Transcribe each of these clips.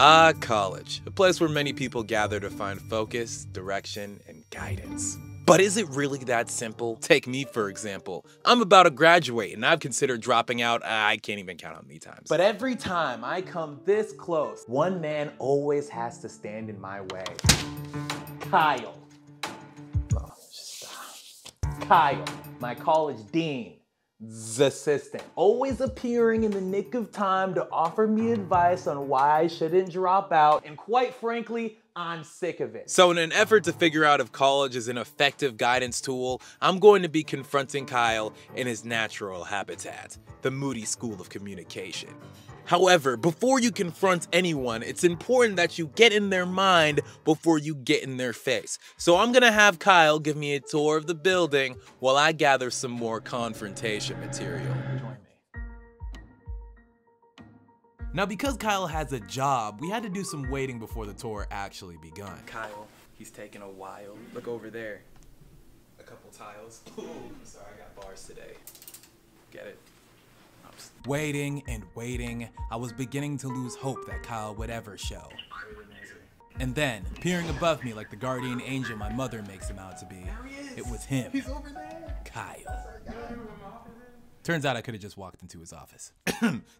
Ah, college. A place where many people gather to find focus, direction, and guidance. But is it really that simple? Take me, for example. I'm about to graduate, and I've considered dropping out. I can't even count how many times. But every time I come this close, one man always has to stand in my way. Kyle. Oh, just stop. Kyle, my college dean. Assistant, always appearing in the nick of time to offer me advice on why I shouldn't drop out, and quite frankly, I'm sick of it. So in an effort to figure out if college is an effective guidance tool, I'm going to be confronting Kyle in his natural habitat, the Moody School of Communication. However, before you confront anyone, it's important that you get in their mind before you get in their face. So I'm gonna have Kyle give me a tour of the building while I gather some more confrontation material. Join me. Now, because Kyle has a job, we had to do some waiting before the tour actually begun. Kyle, he's taking a while. Look over there. A couple tiles. Ooh, I'm sorry, I got bars today. Get it? Waiting and waiting, I was beginning to lose hope that Kyle would ever show. And then, peering above me like the guardian angel my mother makes him out to be, it was him. He's over there. Kyle. Turns out I could have just walked into his office.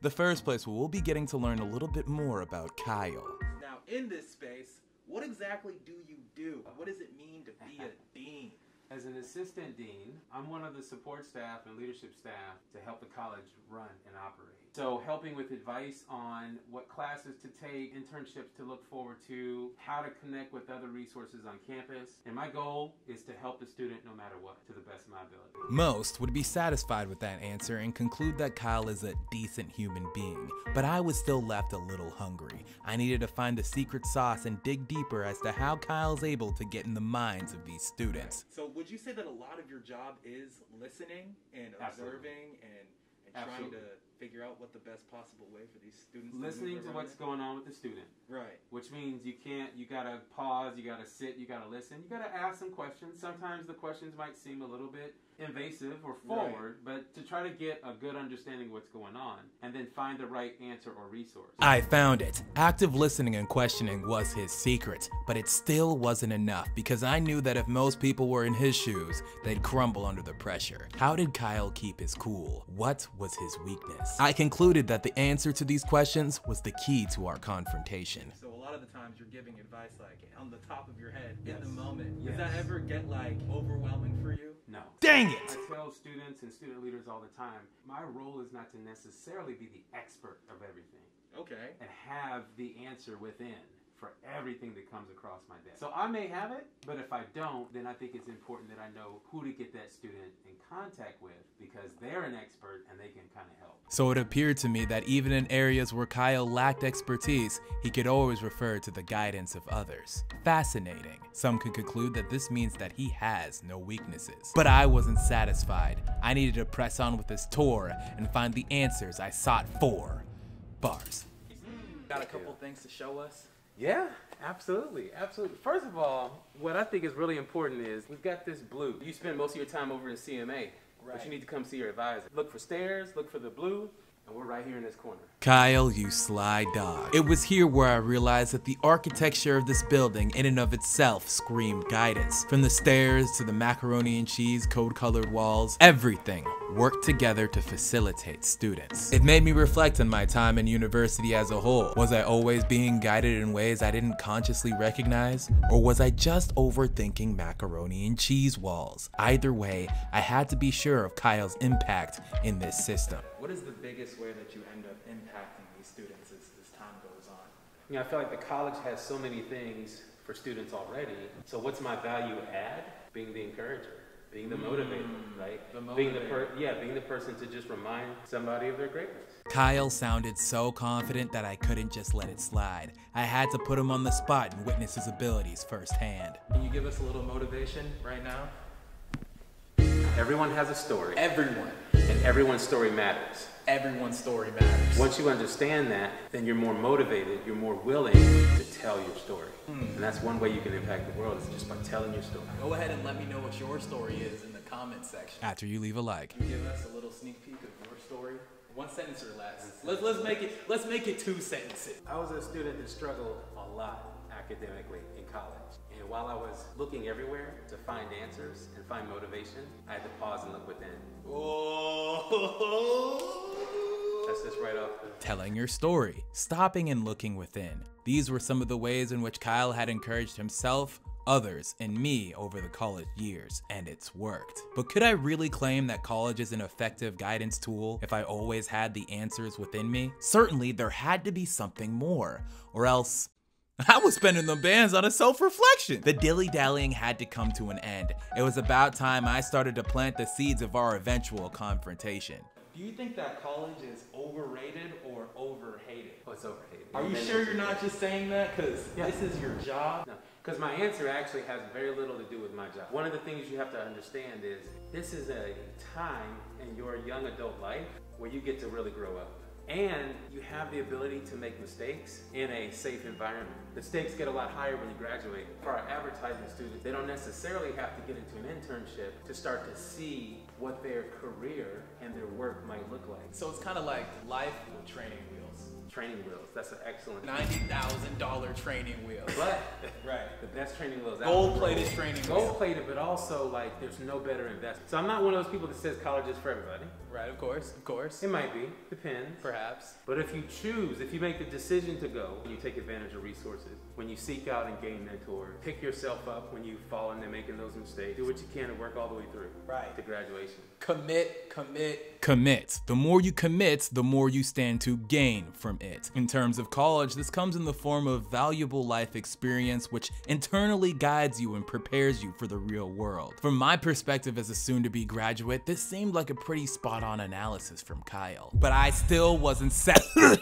The first place where we'll be getting to learn a little bit more about Kyle. Now, in this space, what exactly do you do? What does it mean to be a dean? As an assistant dean, I'm one of the support staff and leadership staff to help the college run and operate. So helping with advice on what classes to take, internships to look forward to, how to connect with other resources on campus. And my goal is to help the student no matter what, to the best of my ability. Most would be satisfied with that answer and conclude that Kyle is a decent human being, but I was still left a little hungry. I needed to find the secret sauce and dig deeper as to how Kyle's able to get in the minds of these students. So would you say that a lot of your job is listening and observing and trying to figure out what the best possible way for these students to listening to what's going on with the student. Right. Which means you gotta pause, you gotta sit, you gotta listen, you gotta ask some questions. Sometimes the questions might seem a little bit invasive or forward, but to try to get a good understanding of what's going on and then find the right answer or resource. I found it. Active listening and questioning was his secret, but it still wasn't enough because I knew that if most people were in his shoes, they'd crumble under the pressure. How did Kyle keep his cool? What was his weakness? I concluded that the answer to these questions was the key to our confrontation. So a lot of the times you're giving advice like on the top of your head in the moment. Does that ever get like overwhelming for you? No. Dang it! I tell students and student leaders all the time, my role is not to necessarily be the expert of everything. Okay. And have the answer within for everything that comes across my desk. So I may have it, but if I don't, then I think it's important that I know who to get that student in contact with because they're an expert and they can kind of help. So it appeared to me that even in areas where Kyle lacked expertise, he could always refer to the guidance of others. Fascinating. Some could conclude that this means that he has no weaknesses. But I wasn't satisfied. I needed to press on with this tour and find the answers I sought for. Bars. Got a couple things to show us? Yeah, absolutely, absolutely. First of all, what I think is really important is we've got this blue. You spend most of your time over in CMA, but you need to come see your advisor. Look for stairs, look for the blue, and we're right here in this corner. Kyle, you sly dog. It was here where I realized that the architecture of this building in and of itself screamed guidance. From the stairs to the macaroni and cheese code-colored walls, everything worked together to facilitate students. It made me reflect on my time in university as a whole. Was I always being guided in ways I didn't consciously recognize? Or was I just overthinking macaroni and cheese walls? Either way, I had to be sure of Kyle's impact in this system. What is the biggest way that you end up impacting these students as time goes on? You know, I feel like the college has so many things for students already. So what's my value add? Being the encourager, being the motivator, right? The motivator. Being the person to just remind somebody of their greatness. Kyle sounded so confident that I couldn't just let it slide. I had to put him on the spot and witness his abilities firsthand. Can you give us a little motivation right now? Everyone has a story. Everyone. And everyone's story matters. Everyone's story matters. Once you understand that, then you're more motivated, you're more willing to tell your story. And that's one way you can impact the world, is just by telling your story. Go ahead and let me know what your story is in the comment section. After you leave a like. Can you give us a little sneak peek of your story? 1 sentence or less. Let's make it 2 sentences. I was a student that struggled a lot academically in college. And while I was looking everywhere to find answers and find motivation, I had to pause and look within. That's just right off the... Telling your story, stopping and looking within. These were some of the ways in which Kyle had encouraged himself, others, and me over the college years, and it's worked. But could I really claim that college is an effective guidance tool if I always had the answers within me? Certainly there had to be something more, or else I was spending the bands on a self-reflection. The dilly-dallying had to come to an end. It was about time I started to plant the seeds of our eventual confrontation. Do you think that college is overrated or overhated? Oh, it's overhated. Are you sure you're not just saying that because this is your job? No, because my answer actually has very little to do with my job. One of the things you have to understand is this is a time in your young adult life where you get to really grow up. And you have the ability to make mistakes in a safe environment. The stakes get a lot higher when you graduate. For our advertising students, they don't necessarily have to get into an internship to start to see what their career and their work might look like. So it's kind of like life with training wheels. Training wheels, that's an excellent $90,000 training wheels. But right, the best training wheels out. Gold-plated training wheels. Gold-plated, but also like there's no better investment. So I'm not one of those people that says college is for everybody. Right, of course, of course. It might be, depends. Perhaps. But if you choose, if you make the decision to go, you take advantage of resources. When you seek out and gain mentors, pick yourself up when you fall into making those mistakes. Do what you can to work all the way through. Right. To graduation. Commit, commit, commit. The more you commit, the more you stand to gain from it. In terms of college, this comes in the form of valuable life experience, which internally guides you and prepares you for the real world. From my perspective as a soon-to-be graduate, this seemed like a pretty spot-on analysis from Kyle. But I still wasn't satisfied.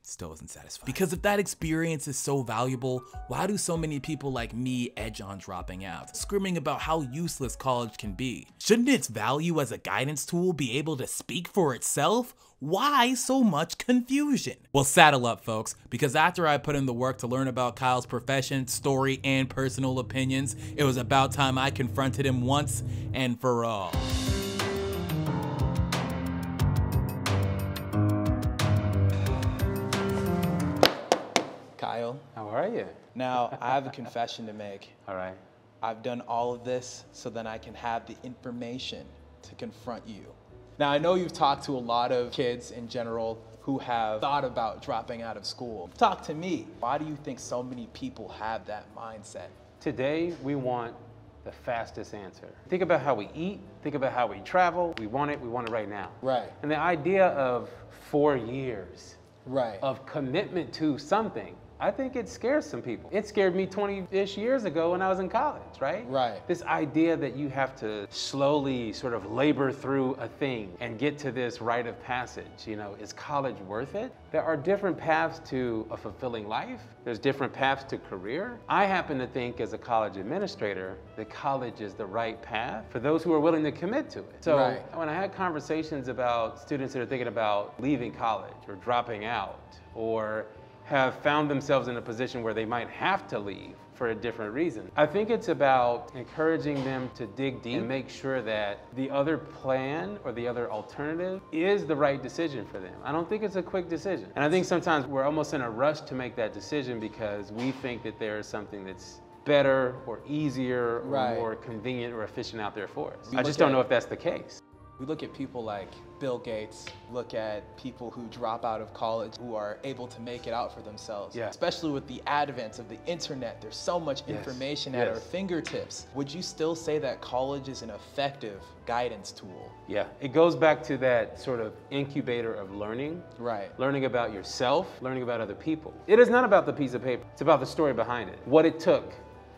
Still wasn't satisfied. Because if that experience is so valuable, why do so many people like me edge on dropping out, screaming about how useless college can be? Shouldn't its value as a guidance tool be able to speak for itself? Why so much confusion? Well, saddle up, folks, because after I put in the work to learn about Kyle's profession, story, and personal opinions, it was about time I confronted him once and for all. Kyle. How are you? Now, I have a confession to make. All right. I've done all of this so then I can have the information to confront you. Now, I know you've talked to a lot of kids in general who have thought about dropping out of school. Talk to me. Why do you think so many people have that mindset? Today, we want the fastest answer. Think about how we eat, think about how we travel. We want it right now. Right. And the idea of 4 years of commitment to something, I think it scares some people. It scared me 20-ish years ago when I was in college, right? Right. This idea that you have to slowly sort of labor through a thing and get to this rite of passage, you know, is college worth it? There are different paths to a fulfilling life. There's different paths to career. I happen to think as a college administrator that college is the right path for those who are willing to commit to it. So when I had conversations about students that are thinking about leaving college or dropping out or have found themselves in a position where they might have to leave for a different reason, I think it's about encouraging them to dig deep and make sure that the other plan or the other alternative is the right decision for them. I don't think it's a quick decision. And I think sometimes we're almost in a rush to make that decision because we think that there is something that's better or easier or more convenient or efficient out there for us. I just don't know if that's the case. We look at people like Bill Gates, look at people who drop out of college who are able to make it out for themselves. Yeah. Especially with the advent of the internet, there's so much information at our fingertips. Would you still say that college is an effective guidance tool? Yeah, it goes back to that sort of incubator of learning. Right. Learning about yourself, learning about other people. It is not about the piece of paper, it's about the story behind it. What it took,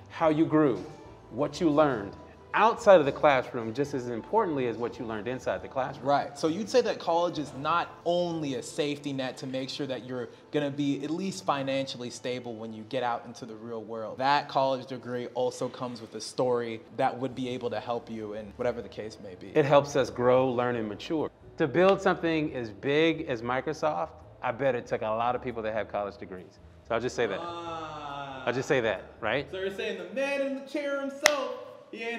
how you grew, what you learned outside of the classroom just as importantly as what you learned inside the classroom. Right. So you'd say that college is not only a safety net to make sure that you're going to be at least financially stable when you get out into the real world. That college degree also comes with a story that would be able to help you in whatever the case may be. It helps us grow, learn, and mature. To build something as big as Microsoft, I bet it took a lot of people that have college degrees. So I'll just say that. I'll just say that, right? So you're saying the man in the chair himself,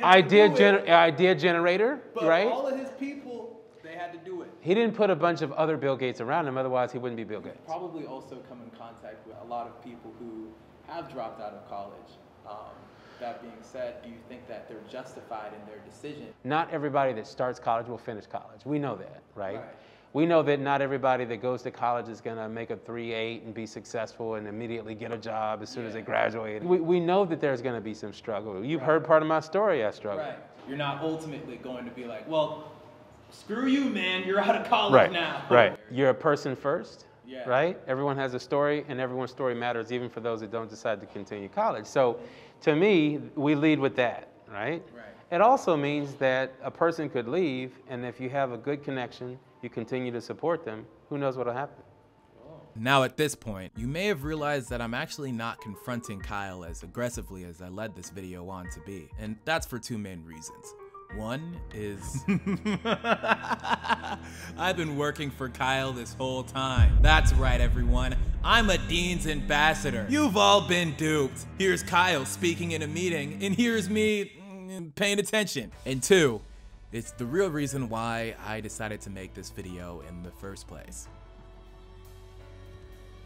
idea generator, but right? all of his people, they had to do it. He didn't put a bunch of other Bill Gates around him, otherwise he wouldn't be Bill Gates. Probably also come in contact with a lot of people who have dropped out of college. That being said, do you think that they're justified in their decision? Not everybody that starts college will finish college. We know that, right? We know that not everybody that goes to college is going to make a 3.8 and be successful and immediately get a job as soon as they graduate. We know that there's going to be some struggle. You've heard part of my story, I struggled. Right. You're not ultimately going to be like, well, screw you, man, you're out of college now. Right. You're a person first, right? Everyone has a story, and everyone's story matters, even for those that don't decide to continue college. So to me, we lead with that, right? It also means that a person could leave, and if you have a good connection, you continue to support them, who knows what'll happen. Now at this point, you may have realized that I'm actually not confronting Kyle as aggressively as I led this video on to be, and that's for two main reasons. One is I've been working for Kyle this whole time. That's right, everyone. I'm a Dean's ambassador. You've all been duped. Here's Kyle speaking in a meeting, and here's me paying attention. And two, it's the real reason why I decided to make this video in the first place.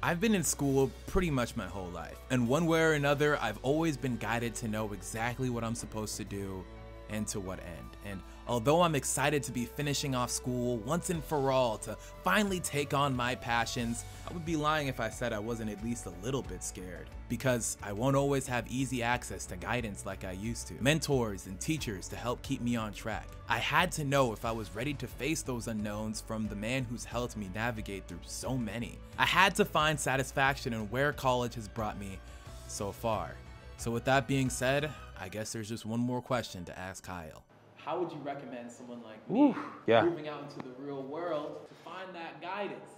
I've been in school pretty much my whole life, and one way or another, I've always been guided to know exactly what I'm supposed to do and to what end. And although I'm excited to be finishing off school once and for all to finally take on my passions, I would be lying if I said I wasn't at least a little bit scared, because I won't always have easy access to guidance like I used to, mentors and teachers to help keep me on track. I had to know if I was ready to face those unknowns from the man who's helped me navigate through so many. I had to find satisfaction in where college has brought me so far. So with that being said, I guess there's just one more question to ask Kyle. How would you recommend someone like me moving out into the real world to find that guidance?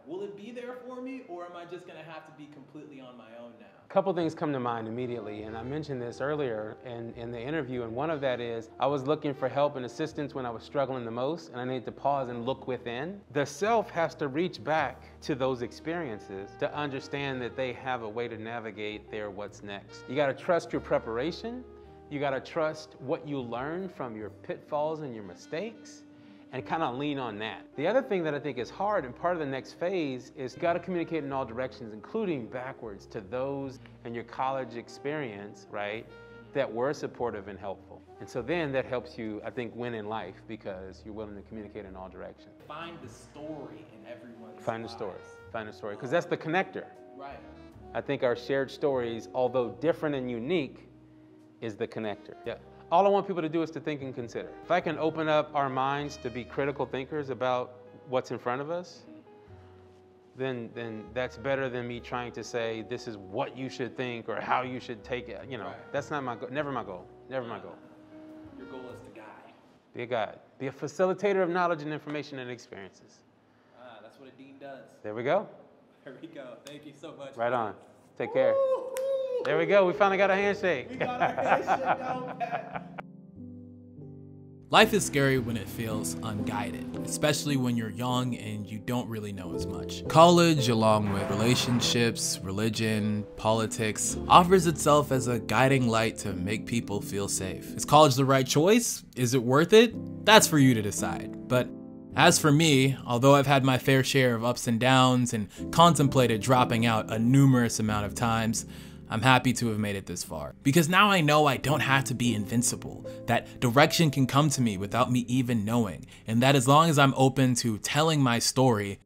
Will it be there for me, or am I just going to have to be completely on my own now? A couple things come to mind immediately, and I mentioned this earlier in the interview, and one of that is I was looking for help and assistance when I was struggling the most, and I needed to pause and look within. The self has to reach back to those experiences to understand that they have a way to navigate their what's next. You got to trust your preparation. You got to trust what you learned from your pitfalls and your mistakes, and kind of lean on that. The other thing that I think is hard, and part of the next phase, is you got to communicate in all directions, including backwards, to those in your college experience, right, that were supportive and helpful. And so then that helps you, I think, win in life, because you're willing to communicate in all directions. Find the story in everyone's Find the lives. story. Find the story, because that's the connector. Right. I think our shared stories, although different and unique, is the connector. All I want people to do is to think and consider. If I can open up our minds to be critical thinkers about what's in front of us, then that's better than me trying to say this is what you should think or how you should take it. You know, that's not my goal. Never my goal. Never my goal. Your goal is to guide. Be a guide. Be a facilitator of knowledge and information and experiences. That's what a dean does. There we go. There we go. Thank you so much. Right on. Take care. There we go. We finally got a handshake. We got our handshake down pat. Life is scary when it feels unguided, especially when you're young and you don't really know as much. College, along with relationships, religion, politics, offers itself as a guiding light to make people feel safe. Is college the right choice? Is it worth it? That's for you to decide. But as for me, although I've had my fair share of ups and downs and contemplated dropping out a numerous amount of times, I'm happy to have made it this far. Because now I know I don't have to be invincible, that direction can come to me without me even knowing, and that as long as I'm open to telling my story,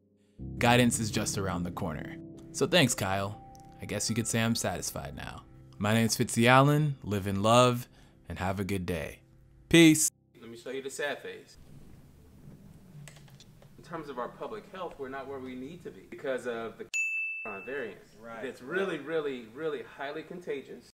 guidance is just around the corner. So thanks, Kyle. I guess you could say I'm satisfied now. My name's FitZanime, live in love, and have a good day. Peace. Let me show you the sad phase. In terms of our public health, we're not where we need to be because of the variant. It's really, really, really highly contagious.